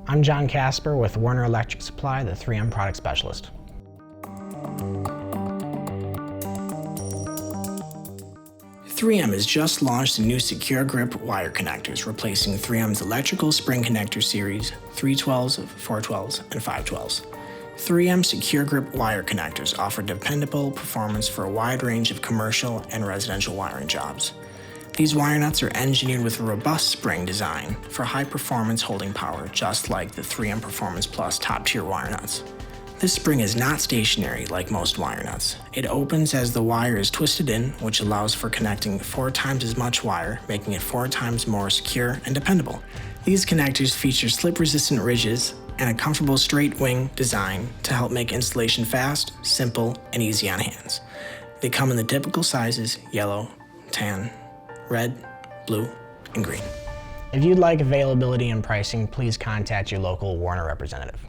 I'm John Casper with Werner Electric Supply, the 3M product specialist. Three M has just launched the new Secure Grip wire connectors, replacing 3M's electrical spring connector series 312s, 412s, and 512s. 3M Secure Grip wire connectors offer dependable performance for a wide range of commercial and residential wiring jobs. These wire nuts are engineered with a robust spring design for high performance holding power, just like the 3M Performance Plus top tier wire nuts. This spring is not stationary like most wire nuts. It opens as the wire is twisted in, which allows for connecting 4 times as much wire, making it 4 times more secure and dependable. These connectors feature slip-resistant ridges and a comfortable straight wing design to help make installation fast, simple, and easy on hands. They come in the typical sizes: yellow, tan, red, blue, and green. If you'd like availability and pricing, please contact your local Werner representative.